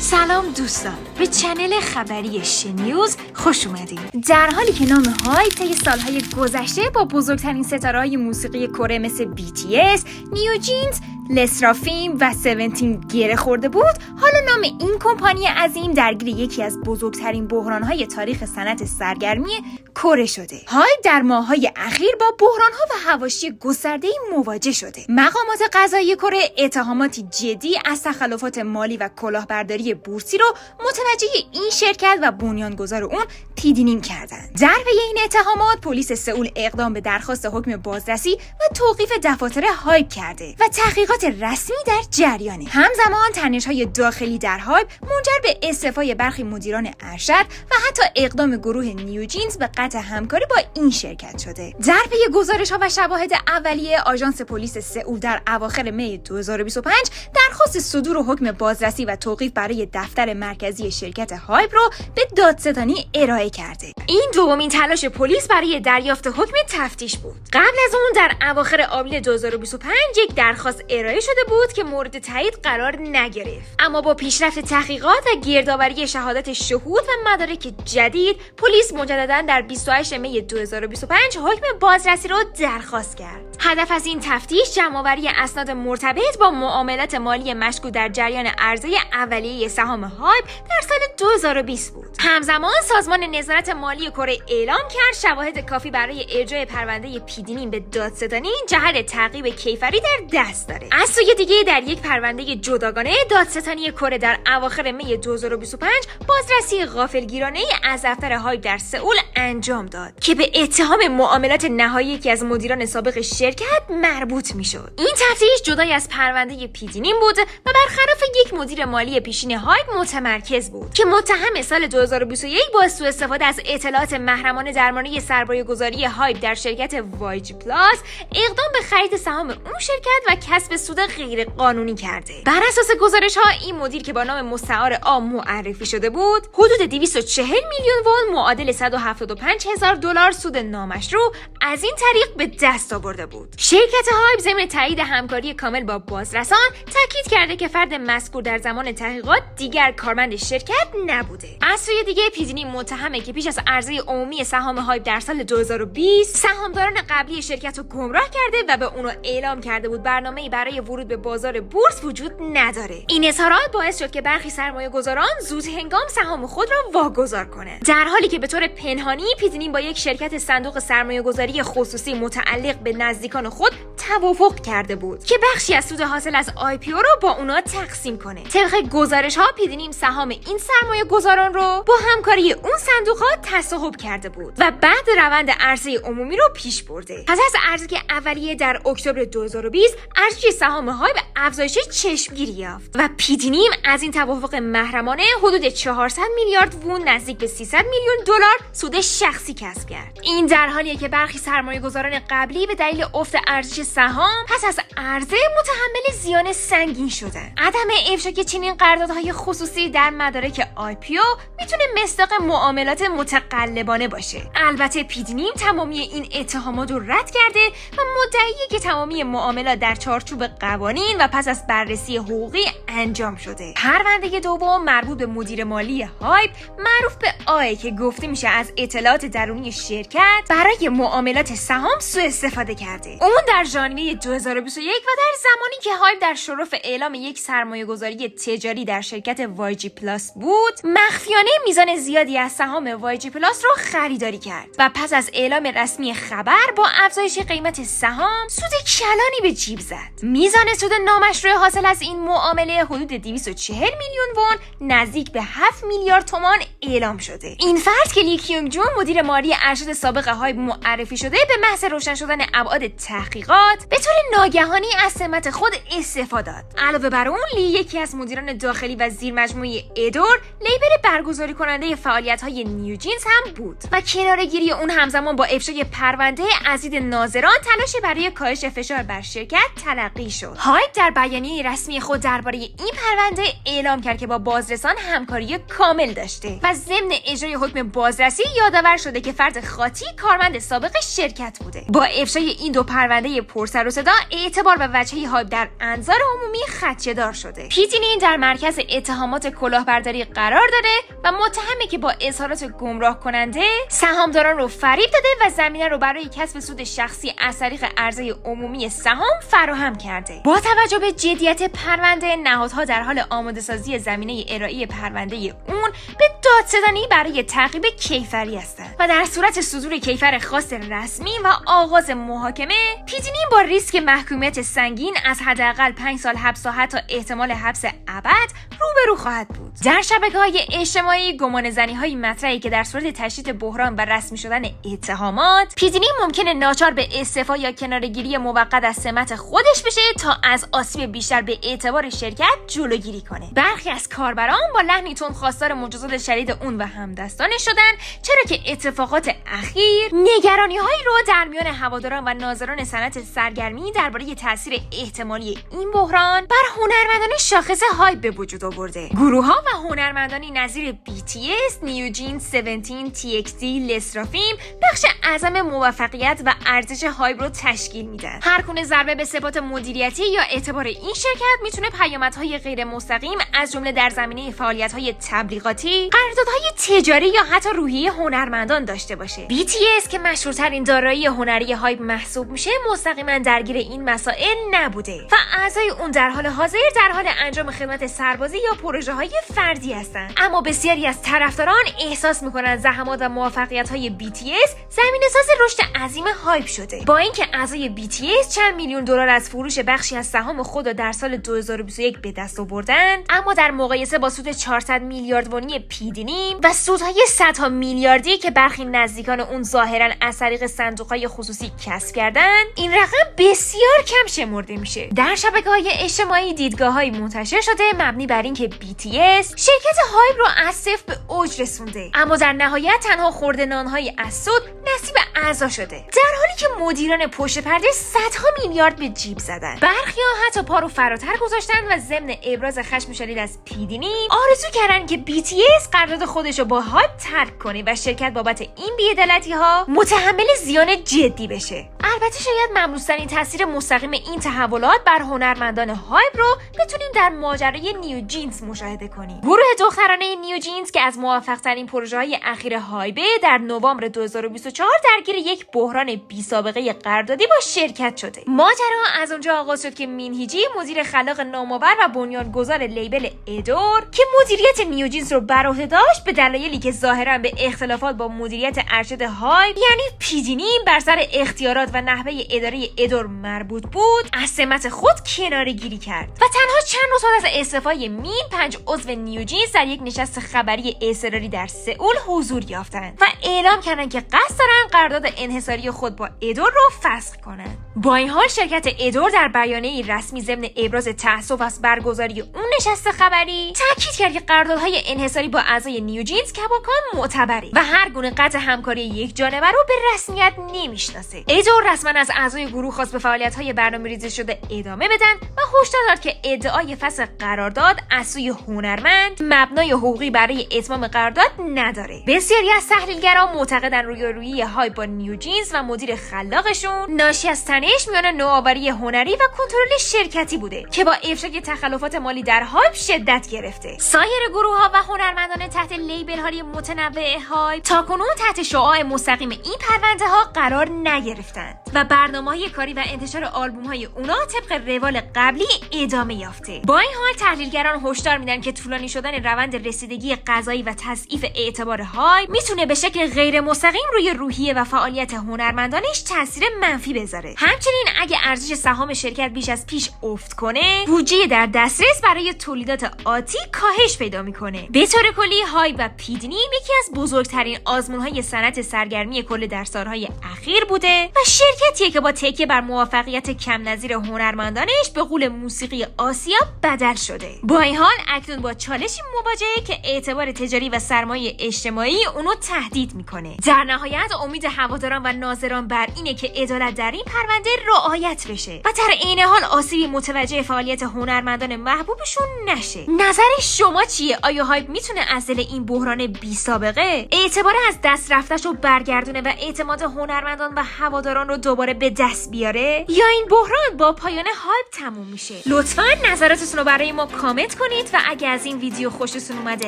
سلام دوستان، به چنل خبری شنیوز خوش اومدید. در حالی که نام هایپ طی سالهای گذشته با بزرگترین ستاره‌های موسیقی کره مثل BTS، نیوجینز، لسرافیم و 17 گره خورده بود، حالا نام این کمپانی عظیم درگیر یکی از بزرگترین بحران‌های تاریخ صنعت سرگرمی کره شده. هایپ در ماه‌های اخیر با بحران‌ها و حواشی گسترده‌ای مواجه شده. مقامات قضایی کره اتهاماتی جدی از تخلفات مالی و کلاهبرداری بورسی رو متوجه این شرکت و بنیانگذار اون پیدینیم کردند. در پی این اتهامات پلیس سئول اقدام به درخواست حکم بازرسی و توقیف دفاتر هایپ کرده و تحقیقات رسمی در جریانه. همزمان تنش‌های داخلی در هایپ منجر به استعفای برخی مدیران ارشد و حتی اقدام گروه نیوجینز به قطع همکاری با این شرکت شده. در پی گزارش‌ها و شواهد اولیه، آژانس پلیس سئول در اواخر می 2025 درخواست صدور حکم بازرسی و توقیف برای دفتر مرکزی شرکت هایپ رو به دادستانی ارائه کرده. این دومین تلاش پلیس برای دریافت حکم تفتیش بود. قبل از اون در اواخر آوریل 2025 یک درخواست ارائه شده بود که مورد تایید قرار نگرفت. اما با پیشرفت تحقیقات و گردآوری شهادت شهود و مدارک جدید، پلیس مجددا در 28 می 2025 حکم بازرسی را درخواست کرد. هدف از این تفتیش جمع‌آوری اسناد مرتبط با معاملات مالی مشکوک در جریان عرضه اولیه سهام هایپ در سال 2020 بود. همزمان سازمان نظارت مالی کره اعلام کرد شواهد کافی برای ارجاع پرونده پیدینیم به دادستانی جهت تعقیب کیفری در دست داره. از سوی دیگه در یک پرونده جداگانه دادستانی کره در اواخر می 2025 بازرسی غافلگیرانه‌ای از دفتر هایپ در سئول انجام داد که به اتهام معاملات نهایی یکی از مدیران سابق شرکت مربوط میشد. این تفتیش جدای از پرونده پیدینیم بود و برخلاف یک مدیر مالی پیشین هایپ متمرکز بود که متهم سال 2021 با سوء استفاده از اطلاعات محرمانه درباره سرمایه‌گذاری هایپ در شرکت وایجی پلاس اقدام به خرید سهام اون شرکت و کسب سود غیر قانونی کرده. بر اساس گزارش‌ها این مدیر که با نام مستعار آ معرفی شده بود، حدود 240 میلیون وون معادل $175,000 سود نامشروع از این طریق به دست آورده بود. شرکت هایپ ضمن تایید همکاری کامل با بازرسان تاکید کرده که فرد مذکور در زمان تحقیقات دیگر کارمند شرکت نبوده. از سوی دیگه پیدینیم متهمه که پیش از عرضه عمومی سهام هایپ در سال 2020 سهامداران قبلی شرکت رو گمراه کرده و به اونو اعلام کرده بود برنامه‌ای برای ورود به بازار بورس وجود نداره. این اظهارات باعث شد که برخی سرمایه‌گذاران زود هنگام سهام خود را واگذار کنند، در حالی که به طور پنهانی پیدینیم با یک شرکت صندوق سرمایه‌گذاری خصوصی متعلق به نزدیکان خود توافق کرده بود که بخشی از سود حاصل از IPO رو با اونا تقسیم کنه. طبق گزارش‌ها پیدینیم سهام این سرمایه‌گذاران رو با همکاری اون صندوق‌ها تصاحب کرده بود و بعد روند عرضه عمومی رو پیش برده. پس از عرضه اولیه در اکتبر 2020 ارزش سهام های به افزایش چشمگیری یافت و پیدینیم از این توافق محرمانه حدود 400 میلیارد وون نزدیک به 300 میلیون دلار سود شخصی کسب کرد. این در حالیه که برخی سرمایه‌گذاران قبلی به دلیل افت ارزش سهام پس از عرضه متحمل زیان سنگین شدند. عدم افشای چنین قراردادهای خصوصی در مدارک IPO میتونه مصداق معاملات متقلبانه باشه. البته پیدینیم تمامی این اتهامات رو رد کرده و مدعیه که تمامی معاملات در چارچوب قوانین و پس از بررسی حقوقی انجام شده. پرونده دوم مربوط به مدیر مالی هایپ معروف به آی که گفته میشه از اطلاعات درونی شرکت برای معاملات سهام سوء استفاده کرده. اون در ژانویه 2021 و در زمانی که هایپ در شرف اعلام یک سرمایه‌گذاری تجاری در شرکت وایجی پلاس بود، مخفیانه میزان زیادی از سهام وایجی پلاس رو خریداری کرد و پس از اعلام رسمی خبر با افزایش قیمت سهام سود کلانی به جیب زد. میزان سود نامشروع حاصل از این معامله حدود 240 میلیون وون نزدیک به 7 میلیارد تومان اعلام شده. این فرد که لی کیونگ جون مدیر مالی ارشد سابق هایپ معرفی شده به محض روشن شدن ابعاد تحقیقات به طور ناگهانی از سمت خود استعفا داد. علاوه بر اون لی یکی از مدیران داخلی و زیر مجموعه ادور لیبل برگزاری کننده فعالیت‌های نیوجینز هم بود و کناره‌گیری اون همزمان با افشای پرونده از دید ناظران تلاش برای کاهش فشار بر شرکت تلقی شد. هایپ در بیانیه رسمی خود درباره این پرونده اعلام کرد که با بازرسان همکاری کامل داشته و ضمن اجرای حکم بازرسی یادآور شده که فرد خاطی کارمند سابق شرکت بوده. با افشای این دو پرونده پر سر و صدا، اعتبار و وجهه هایپ در انظار عمومی خدشه‌دار شده. پیدینی در مرکز اتهامات کلاهبرداری قرار داده و متهمه که با اظهارات گمراه کننده سهامداران رو فریب داده و زمینه رو برای کسب سود شخصی از طریق عرضه عمومی سهام فراهم کرده. با توجه به جدیت پرونده، نهادها در حال آماده سازی زمینه ارائه پرونده اون به دادستانی برای تعقیب کیفری هستند و در صورت صدور کیفر خاص رسمی و آغاز محاکمه، پیدینی با ریسک محکومیت سنگین از حداقل 5 سال حبس تا حتی احتمال حبس ابد روبرو خواهد بود. در شبکه‌های اجتماعی گمانه‌زنی‌های مطرحی که در صورت تشدید بحران و رسمی شدن اتهامات، پیدینی ممکنه ناچار به استعفا یا کناره‌گیری موقت از سمت خودش بشه تا از آسیب بیشتر به اعتبار شرکت جلوگیری کنه. برخی از کاربران با لحنی تند خواستار مجازات شدید اون و همدستانش شدن، چرا که اتفاقات اخیر نگرانی‌هایی رو در میان هواداران و ناظران صنعت سرگرمی درباره تاثیر احتمالی این بحران بر هنرمندان شاخص هایپ به وجود آورده. گروه‌ها و هنرمندانی نظیر BTS، نیوجینز، 17، TXT، لسرافیم بخش اعظم موفقیت و ارزش هایپ رو تشکیل میدن. هر گونه ضربه به ثبات مدیریتی یا اعتبار این شرکت میتونه پیامدهای غیر مستقیم از جمله در زمینه فعالیت‌های تبلیغاتی، قراردادهای تجاری یا حتی روحیه هنرمندان داشته باشه. BTS که مشهورترین دارایی هنری هایپ محسوب میشه، مستقیما درگیر این مسائل نبوده و اعضای اون در حال حاضر در حال انجام خدمت سربازی یا پروژه‌های فردی هستند. اما بسیاری از طرفداران احساس میکنن زحمات و موفقیت‌های BTS زمینه‌ساز رشد عظیم هایپ شده. با اینکه اعضای BTS چند میلیون دلار از فروش بخشی از سهام خود را در سال 2021 به دست آوردند، اما در مقایسه با سود 400 میلیارد وونی پیدینی و سودهای صدها میلیاردی که برخی نزدیکان اون ظاهراً از طریق صندوق‌های خصوصی کسب کردن، این رقم بسیار کم شمرده میشه. در شبکه‌های اجتماعی دیدگاه‌های منتشر شده مبنی بر اینکه BTS شرکت هایپ رو از صفر به اوج رسونده، اما در نهایت تنها خورده نان‌های از سود نصیب اعضا شده، در حالی که مدیران پشت پرده صدها میلیارد به جیب زدن. برخی‌ها حتی پا رو فراتر گذاشتن و ضمن ابراز خشم شدید از پیدینی آرزو کردن که BTS قرارداد خودش رو با هایپ ترک کنه و شرکت بابت این بی‌عدالتی‌ها متحمل زیان جدی بشه. البته شاید مملوس‌ترین تاثیر مستقیم این تحولات بر هنرمندان هایپ رو بتونیم در ماجرای نیوجینز مشاهده کنیم. گروه دخترانه نیوجینز که از موفق‌ترین پروژه‌های اخیر هایپ در نوامبر 2024 درگیر یک بحران بی‌سابقه قراردادی با شرکت شده. ماجرا از اونجا آغاز شد که مینهیجی، مدیر خلاق نامآور و بنیانگذار لیبل ادور که مدیریت نیوجینز رو بر عهده داشت، به دلایلی که ظاهراً به اختلافات با مدیریت ارشد هایپ یعنی پیدینی بر سر اختیارات و نحوه اداره ادور مربوط بود، از سمت خود کناره‌گیری کرد و تنها چند روز بعد از استعفای مین 5 عضو نیوجینز در یک نشست خبری اضطراری در سئول حضور یافتند و اعلام کردند که قصد دارند قرارداد انحصاری خود با ادور رو فسخ کنند. با این حال شرکت ادور در بیانیه‌ای رسمی ضمن ابراز تأسف از برگزاری اون نشست خبری تاکید کرد که قراردادهای انحصاری با اعضای نیوجینز کماکان معتبره و هر گونه قطع همکاری یک جانبه رو به رسمیت نمیشناسه. ادور رسما از اعضای گروه خواست به فعالیت‌های برنامه‌ریزی شده ادامه بدن و هشدار داد که ادعای فسخ قرارداد از سوی هنرمند مبنای حقوقی برای اتمام قرارداد نداره. بسیاری از تحلیلگران معتقدن رویارویی هایپ با نیوجینز و مدیر خلاقشون ناشی از تنش میان نوآوری هنری و کنترل شرکتی بوده که با افشای تخلفات مالی در هایپ شدت گرفته. سایر گروه‌ها و هنرمندان تحت لیبل‌های متنوع هایپ تاکنون تحت شعاع مستقیم این پرونده‌ها قرار نگرفتند و برنامه‌های کاری و انتشار آلبوم‌های اونا طبق روال قبلی ادامه یافته. با این حال تحلیلگران هشدار میدن که طولانی شدن روند رسیدگی قضایی و تضعیف اعتبار هایپ میتونه به شکل غیر مستقیم روی روحیه و فعالیت هنرمندانش تاثیر منفی بذاره. همچنین اگه ارزش سهام شرکت بیش از پیش افت کنه، بودجه در دسترس برای تولیدات آتی کاهش پیدا میکنه. به طور کلی هایپ و پیدینی یکی از بزرگترین آزمون‌های صنعت سرگرمی کل در سالهای اخیر بوده و شرکتیه که با تکیه بر موفقیت کم نظیر هنرمندانش به قول موسیقی آسیا بدل شده. با این حال اکنون با چالشی مواجهه که اعتبار تجاری و سرمایه اجتماعی اونو تهدید میکنه. در نهایت امید هواداران و ناظران بر اینه که عدالت در این پرونده رعایت بشه و در عین حال آسیبی متوجه فعالیت هنرمندان محبوبشون نشه. نظر شما چیه؟ آیا هایپ میتونه از دل این بحران بی سابقه اعتبار از دست رفتش رو برگردونه و اعتماد هنرمندان و هواداران رو دوباره به دست بیاره، یا این بحران با پایان هایپ تموم میشه؟ لطفاً نظراتتون رو برای ما کامنت کنید و اگه از این ویدیو خوشتون اومده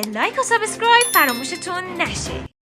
لایک و سابسکرایب فراموشتون نشه.